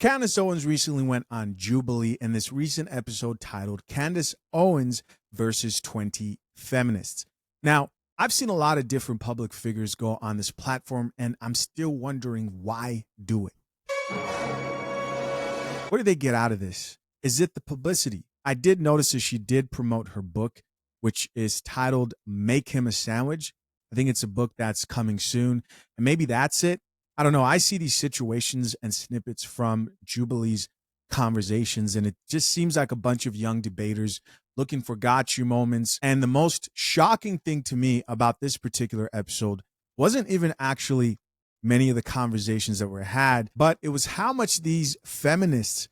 Candace Owens recently went on Jubilee in this recent episode titled Candace Owens versus 20 Feminists. Now, I've seen a lot of different public figures go on this platform, and I'm still wondering why do it. What do they get out of this? Is it the publicity? I did notice that she did promote her book, which is titled Make Him a Sandwich. I think it's a book that's coming soon, and maybe that's it. I don't know. I see these situations and snippets from Jubilee's conversations, and it just seems like a bunch of young debaters looking for got you moments. And the most shocking thing to me about this particular episode wasn't even actually many of the conversations that were had, but it was how much these feminists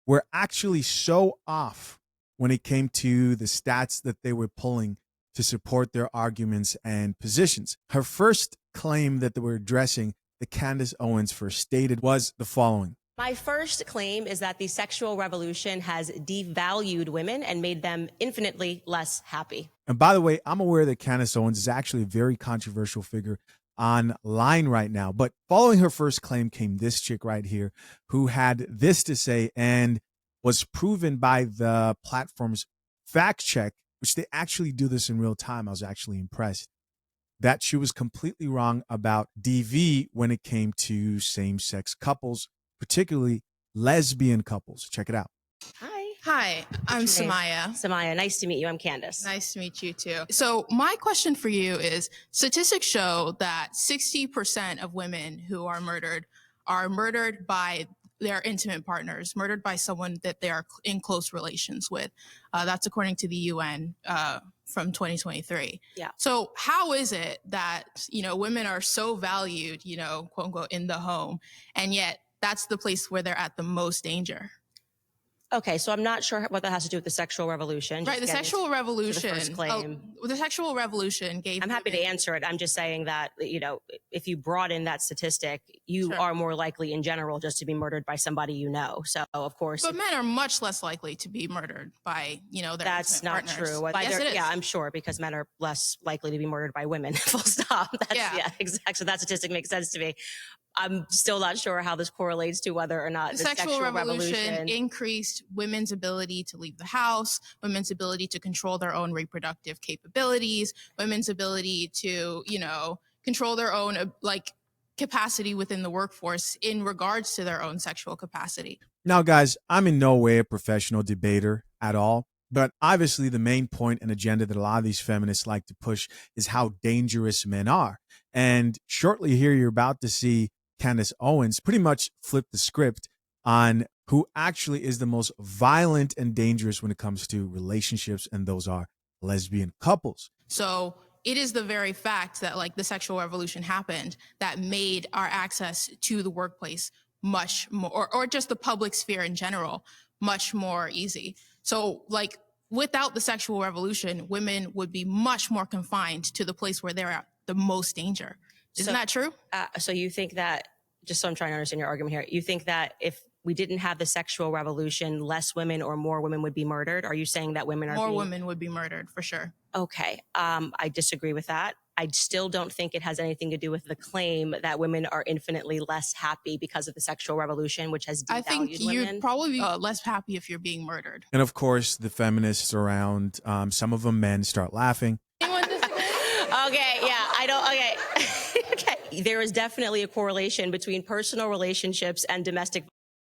were actually so off when it came to the stats that they were pulling to support their arguments and positions. Her first claim that they were addressing, that Candace Owens first stated, was the following. My first claim is that the sexual revolution has devalued women and made them infinitely less happy. And by the way, I'm aware that Candace Owens is actually a very controversial figure online right now. But following her first claim came this chick right here who had this to say and was proven by the platform's fact check, which they actually do this in real time. I was actually impressed that she was completely wrong about DV when it came to same-sex couples, particularly lesbian couples. Check it out. Hi, I'm Samaya. Samaya, nice to meet you. I'm Candace. Nice to meet you too. So my question for you is, statistics show that 60% of women who are murdered by their intimate partners, murdered by someone that they are in close relations with. That's according to the UN from 2023. Yeah. So how is it that, women are so valued, quote unquote, in the home, and yet that's the place where they're at the most danger? Okay, so I'm not sure what that has to do with the sexual revolution. Right, the sexual revolution. The first claim. The sexual revolution gave. I'm happy to answer it. I'm just saying that, if you broaden that statistic, you are more likely in general just to be murdered by somebody you know. So, of course. But men are much less likely to be murdered by, their That's not partners. true. Yes, it is. Yeah, I'm sure, because men are less likely to be murdered by women. Full stop. Yeah, exactly. So that statistic makes sense to me. I'm still not sure how this correlates to whether or not the sexual revolution increased women's ability to leave the house, women's ability to control their own reproductive capabilities, women's ability to, control their own capacity within the workforce in regards to their own sexual capacity. Now, guys, I'm in no way a professional debater at all, but obviously the main point and agenda that a lot of these feminists like to push is how dangerous men are. And shortly here, you're about to see Candace Owens pretty much flip the script on who actually is the most violent and dangerous when it comes to relationships, and those are lesbian couples. So it is the very fact that the sexual revolution happened that made our access to the workplace much more, or just the public sphere in general, much more easy. So without the sexual revolution, women would be much more confined to the place where they're at the most danger. Isn't that true? So you think that, just so I'm trying to understand your argument here, you think that if we didn't have the sexual revolution, less women or more women would be murdered? Are you saying that women are women would be murdered, for sure. Okay. I disagree with that. I still don't think it has anything to do with the claim that women are infinitely less happy because of the sexual revolution, which has devalued women. I think you'd probably be less happy if you're being murdered. And of course, the feminists around, some of them men, start laughing. Okay, yeah, I don't, okay. Okay. There is definitely a correlation between personal relationships and domestic.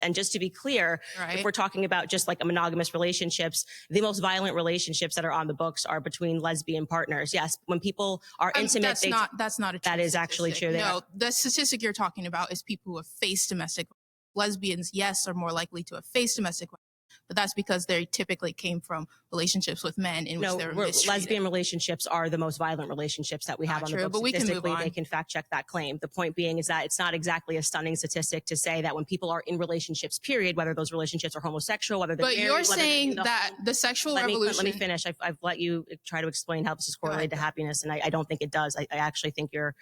And just to be clear, if we're talking about just monogamous relationships, the most violent relationships that are on the books are between lesbian partners. Yes, when people are intimate, that's not a true that is statistic. actually true. No, the statistic you're talking about is people who have faced domestic. Lesbians, yes, are more likely to have faced domestic violence, but that's because they typically came from relationships with men in which they were mistreated. Lesbian relationships are the most violent relationships that we have on the books. But we can move on. They can fact check that claim. The point being is that it's not exactly a stunning statistic to say that when people are in relationships, period, whether those relationships are homosexual, whether they're married, you're saying that the sexual revolution. Let me finish. I've let you try to explain how this is correlated to happiness, and I don't think it does. I actually think you're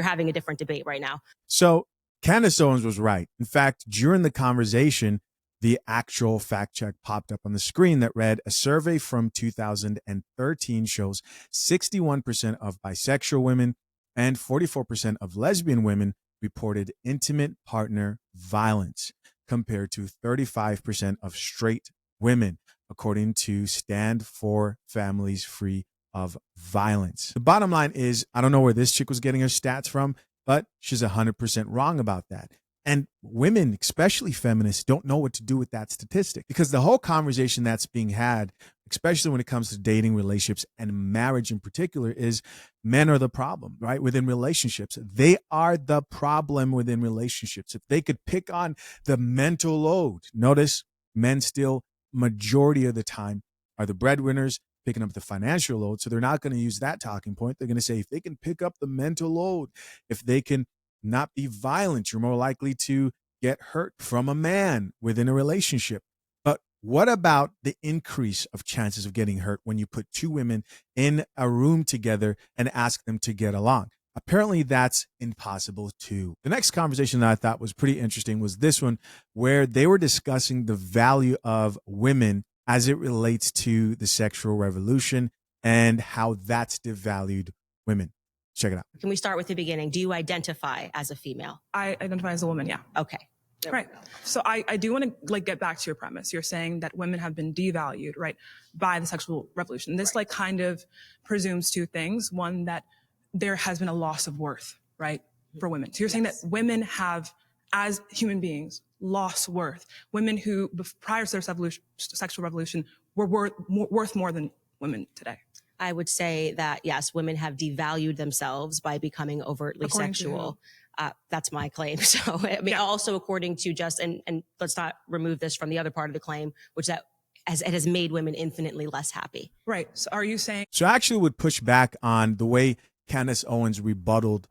having a different debate right now. So Candace Owens was right. In fact, during the conversation, the actual fact check popped up on the screen that read, a survey from 2013 shows 61% of bisexual women and 44% of lesbian women reported intimate partner violence. compared to 35% of straight women, according to Stand for Families Free of Violence. The bottom line is, I don't know where this chick was getting her stats from, but she's 100% wrong about that. And women, especially feminists, don't know what to do with that statistic, because the whole conversation that's being had, especially when it comes to dating, relationships, and marriage in particular, is men are the problem, right? Within relationships. They are the problem within relationships. If they could pick on the mental load, notice men still, majority of the time, are the breadwinners picking up the financial load. So they're not going to use that talking point. They're going to say, if they can pick up the mental load, if they can not be violent, you're more likely to get hurt from a man within a relationship. But what about the increase of chances of getting hurt when you put two women in a room together and ask them to get along? Apparently that's impossible too. The next conversation that I thought was pretty interesting was this one, where they were discussing the value of women as it relates to the sexual revolution and how that's devalued women. Check it out. Can we start with the beginning? Do you identify as a female? I identify as a woman, yeah. Okay. Right. So I do want to get back to your premise. You're saying that women have been devalued, right, by the sexual revolution. This kind of presumes two things. One, that there has been a loss of worth, right, for women. So you're saying that women have, as human beings, lost worth. Women who, prior to their sexual revolution, were worth more than women today. I would say that, yes, women have devalued themselves by becoming overtly sexual. That's my claim. So, I mean, also according to and let's not remove this from the other part of the claim, which that it has made women infinitely less happy. Right. So are you saying? So I actually would push back on the way Candace Owens rebutted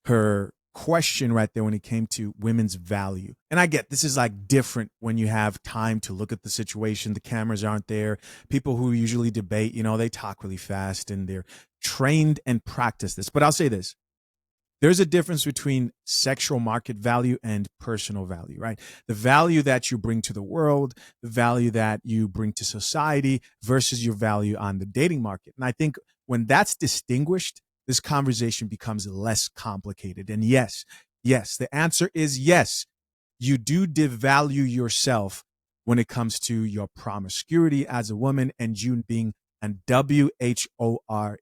her question right there when it came to women's value. And I get this is different when you have time to look at the situation. The cameras aren't there. People who usually debate, they talk really fast and they're trained and practice this. But I'll say this. There's a difference between sexual market value and personal value, right? The value that you bring to the world, the value that you bring to society versus your value on the dating market. And I think when that's distinguished, this conversation becomes less complicated. And yes, the answer is yes. You do devalue yourself when it comes to your promiscuity as a woman and you being an WHORE.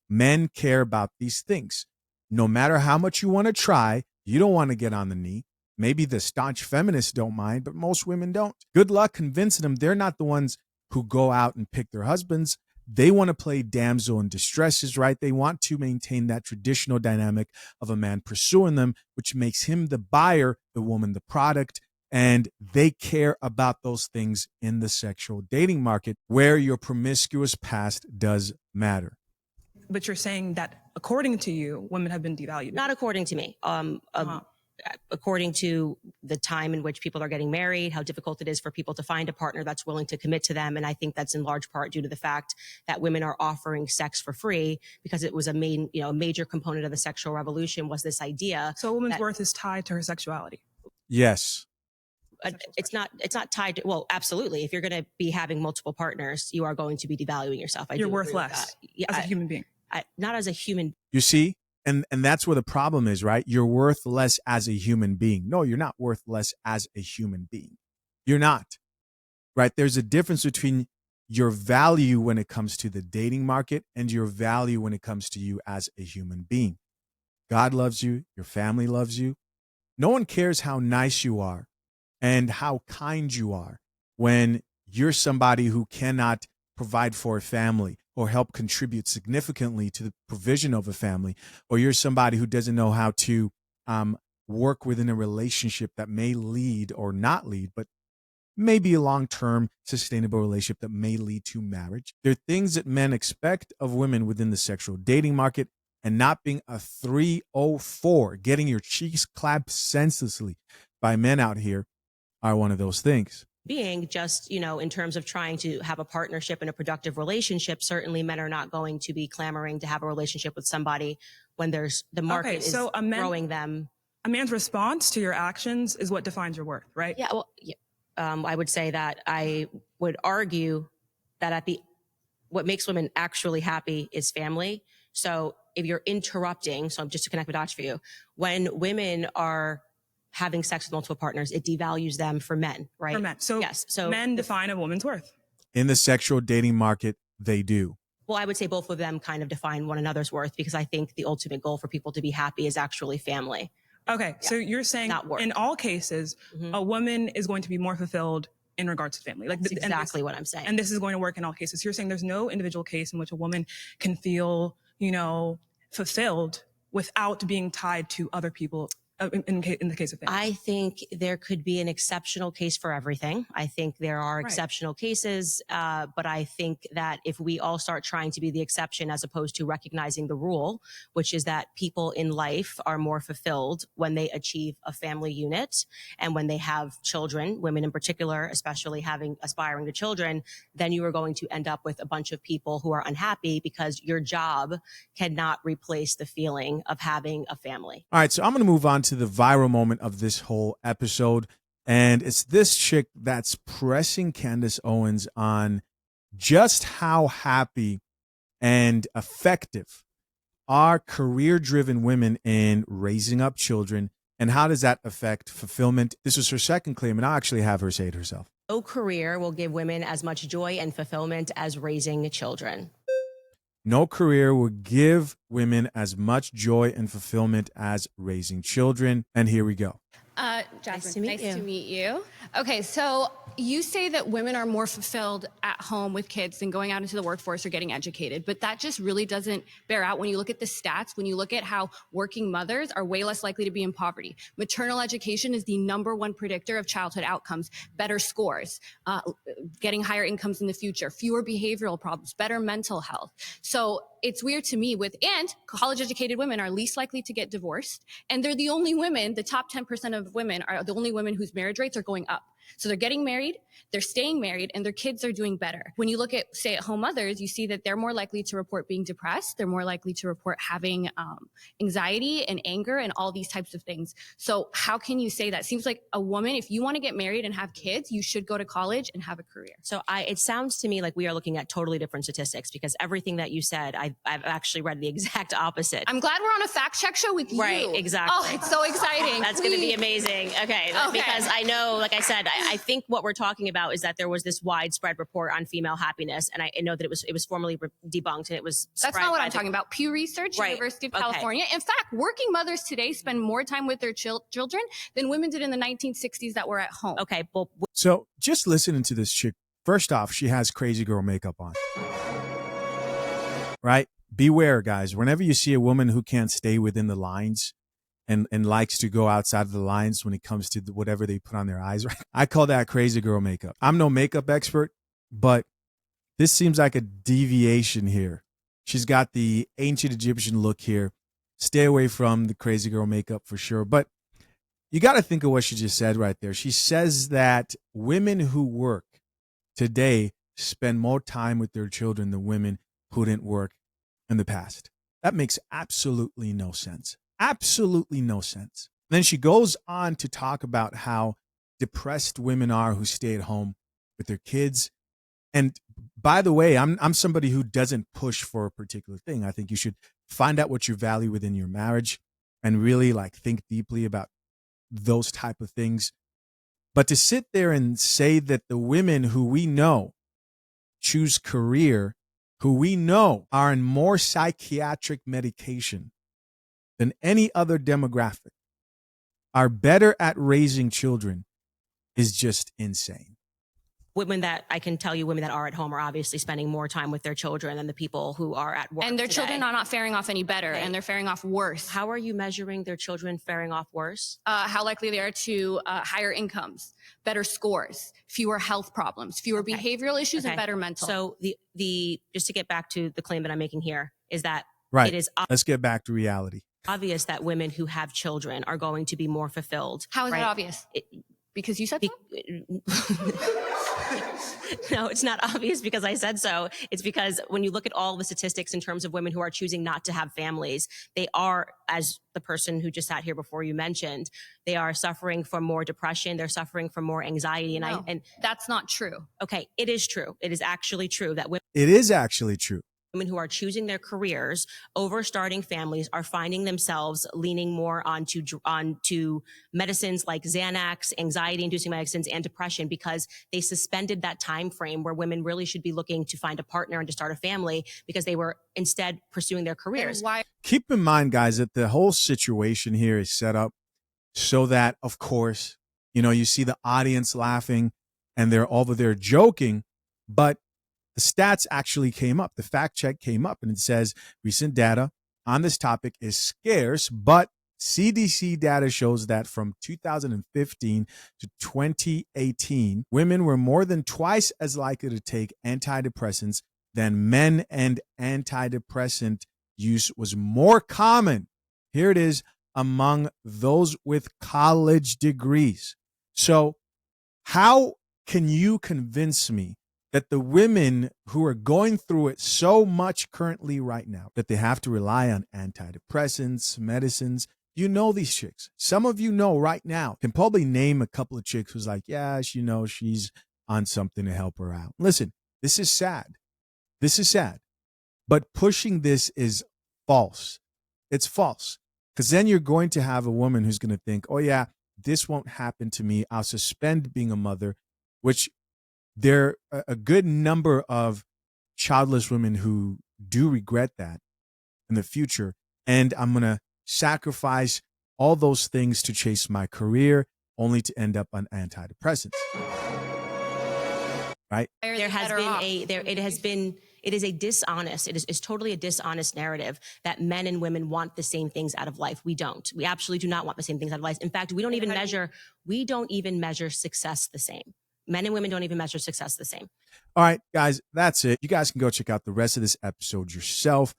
Men care about these things. No matter how much you want to try, you don't want to get on the knee. Maybe the staunch feminists don't mind, but most women don't. Good luck convincing them they're not the ones who go out and pick their husbands. They want to play damsel in distresses, right? They want to maintain that traditional dynamic of a man pursuing them, which makes him the buyer, the woman the product. And they care about those things in the sexual dating market where your promiscuous past does matter. But you're saying that according to you, women have been devalued. Not according to me. According to the time in which people are getting married, how difficult it is for people to find a partner that's willing to commit to them. And I think that's in large part due to the fact that women are offering sex for free, because it was a major component of the sexual revolution was this idea. So a woman's worth is tied to her sexuality. Yes. It's not tied to, well, absolutely. If you're going to be having multiple partners, you are going to be devaluing yourself. You're worth less as a human being. Not as a human. You see? And that's where the problem is, right? You're worth less as a human being. No, you're not worth less as a human being. You're not, right? There's a difference between your value when it comes to the dating market and your value when it comes to you as a human being. God loves you. Your family loves you. No one cares how nice you are and how kind you are when you're somebody who cannot provide for a family or help contribute significantly to the provision of a family, or you're somebody who doesn't know how to work within a relationship that may lead or not lead, but maybe a long-term sustainable relationship that may lead to marriage. There are things that men expect of women within the sexual dating market, and not being a 304, getting your cheeks clapped senselessly by men out here are one of those things. Being just, in terms of trying to have a partnership and a productive relationship, certainly men are not going to be clamoring to have a relationship with somebody when there's the market is throwing them. A man's response to your actions is what defines your worth, right? Yeah. Well, I would say that I would argue that what makes women actually happy is family. So if you're interrupting, so just to connect the dots for you, when women are having sex with multiple partners, it devalues them for men, right? For men. So, yes. So men define a woman's worth. In the sexual dating market, they do. Well, I would say both of them kind of define one another's worth, because I think the ultimate goal for people to be happy is actually family. Okay. So you're saying in all cases, a woman is going to be more fulfilled in regards to family. Like that's exactly what I'm saying. And this is going to work in all cases. You're saying there's no individual case in which a woman can feel, fulfilled without being tied to other people in the case of family. I think there could be an exceptional case for everything. I think there are exceptional cases, but I think that if we all start trying to be the exception as opposed to recognizing the rule, which is that people in life are more fulfilled when they achieve a family unit and when they have children, women in particular, especially aspiring to children, then you are going to end up with a bunch of people who are unhappy because your job cannot replace the feeling of having a family. All right, so I'm going to move on to the viral moment of this whole episode. And it's this chick that's pressing Candace Owens on just how happy and effective are career-driven women in raising up children, and how does that affect fulfillment? This was her second claim, and I'll actually have her say it herself. No career will give women as much joy and fulfillment as raising children. No career will give women as much joy and fulfillment as raising children. And here we go. Jasmine, nice to meet you. Okay, so you say that women are more fulfilled at home with kids than going out into the workforce or getting educated, but that just really doesn't bear out when you look at the stats, when you look at how working mothers are way less likely to be in poverty. Maternal education is the #1 predictor of childhood outcomes, better scores, getting higher incomes in the future, fewer behavioral problems, better mental health. So it's weird to me and college educated women are least likely to get divorced. And they're the only women, the top 10% of women are the only women whose marriage rates are going up. So they're getting married, they're staying married, and their kids are doing better. When you look at stay-at-home mothers, you see that they're more likely to report being depressed. They're more likely to report having anxiety and anger and all these types of things. So how can you say that? Seems like a woman, if you want to get married and have kids, you should go to college and have a career. So it sounds to me like we are looking at totally different statistics, because everything that you said, I've actually read the exact opposite. I'm glad we're on a fact check show with you. Right, exactly. Oh, it's so exciting. That's going to be amazing. Okay, because I know, like I said, I think what we're talking about is that there was this widespread report on female happiness, and I know that it was formally debunked, and it was. That's not what I'm talking about. Pew Research, University of California. In fact, working mothers today spend more time with their children than women did in the 1960s that were at home. Okay, well, so just listening to this chick. First off, she has crazy girl makeup on. Right? Beware, guys. Whenever you see a woman who can't stay within the lines and likes to go outside of the lines when it comes to whatever they put on their eyes, right? I call that crazy girl makeup. I'm no makeup expert, but this seems like a deviation here. She's got the ancient Egyptian look here. Stay away from the crazy girl makeup for sure. But you got to think of what she just said right there. She says that women who work today spend more time with their children than women who didn't work in the past. That makes absolutely no sense. Absolutely no sense. Then she goes on to talk about how depressed women are who stay at home with their kids. And by the way, I'm somebody who doesn't push for a particular thing. I think you should find out what you value within your marriage and really think deeply about those type of things. But to sit there and say that the women who we know choose career, who we know are on more psychiatric medication than any other demographic, are better at raising children is just insane. Women that are at home are obviously spending more time with their children than the people who are at work. And their today. children are not faring off any better, and they're faring off worse. How are you measuring their children faring off worse? How likely they are to higher incomes, better scores, fewer health problems, fewer behavioral issues, and better mental. So the just to get back to the claim that I'm making here is that right. It is Let's get back to reality. Obvious that women who have children are going to be more fulfilled. How is that obvious? Because you said so? No, it's not obvious because I said so. It's because when you look at all the statistics in terms of women who are choosing not to have families, they are, as the person who just sat here before you mentioned, they are suffering from more depression. They're suffering from more anxiety. And that's not true. Okay, it is true. It is actually true that women. It is actually true. Women who are choosing their careers over starting families are finding themselves leaning more onto medicines like Xanax, anxiety-inducing medicines, and depression, because they suspended that time frame where women really should be looking to find a partner and to start a family, because they were instead pursuing their careers. Keep in mind, guys, that the whole situation here is set up so that, of course, you see the audience laughing and they're over there joking, but the stats actually came up. The fact check came up and it says recent data on this topic is scarce, but CDC data shows that from 2015 to 2018, women were more than twice as likely to take antidepressants than men, and antidepressant use was more common. Here it is, among those with college degrees. So how can you convince me that the women who are going through it so much currently right now, that they have to rely on antidepressants, medicines? These chicks. Some of right now can probably name a couple of chicks who's like, yeah, she's on something to help her out. Listen, this is sad. This is sad. But pushing this is false. It's false. Because then you're going to have a woman who's going to think, oh yeah, this won't happen to me. I'll suspend being a mother, which there are a good number of childless women who do regret that in the future. And I'm going to sacrifice all those things to chase my career, only to end up on antidepressants. Right? It is a dishonest, it is totally a dishonest narrative that men and women want the same things out of life. We don't. We absolutely do not want the same things out of life. In fact, we don't even measure success the same. Men and women don't even measure success the same. All right, guys, that's it. You guys can go check out the rest of this episode yourself.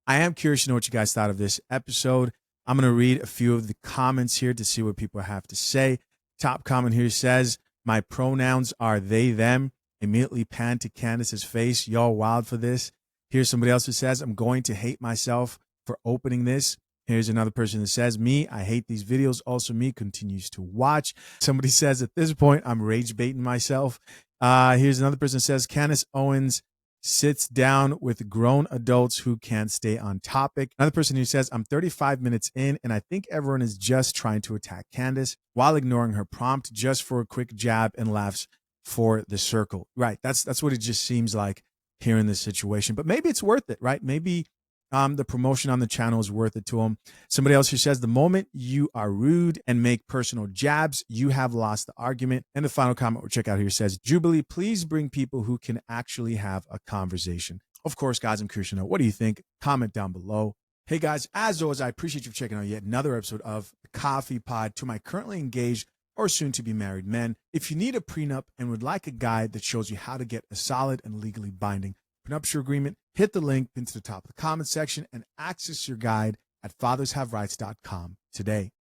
I am curious to know what you guys thought of this episode. I'm going to read a few of the comments here to see what people have to say. Top comment here says, my pronouns are they, them. Immediately pan to Candace's face. Y'all wild for this. Here's somebody else who says, I'm going to hate myself for opening this. Here's another person that says, me, I hate these videos. Also me, continues to watch. Somebody says, at this point, I'm rage baiting myself. Here's another person that says, Candace Owens sits down with grown adults who can't stay on topic. Another person who says, I'm 35 minutes in and I think everyone is just trying to attack Candace while ignoring her prompt just for a quick jab and laughs for the circle. Right. That's what it just seems like here in this situation. But maybe it's worth it, right? Maybe the promotion on the channel is worth it to them. Somebody else who says, the moment you are rude and make personal jabs, you have lost the argument. And the final comment we'll check out here says, Jubilee, please bring people who can actually have a conversation. Of course, guys, I'm curious to know, what do you think? Comment down below. Hey, guys, as always, I appreciate you for checking out yet another episode of The Coffee Pod. To my currently engaged or soon to be married men, if you need a prenup and would like a guide that shows you how to get a solid and legally binding prenuptial agreement, hit the link pinned to the top of the comment section and access your guide at fathershaverights.com today.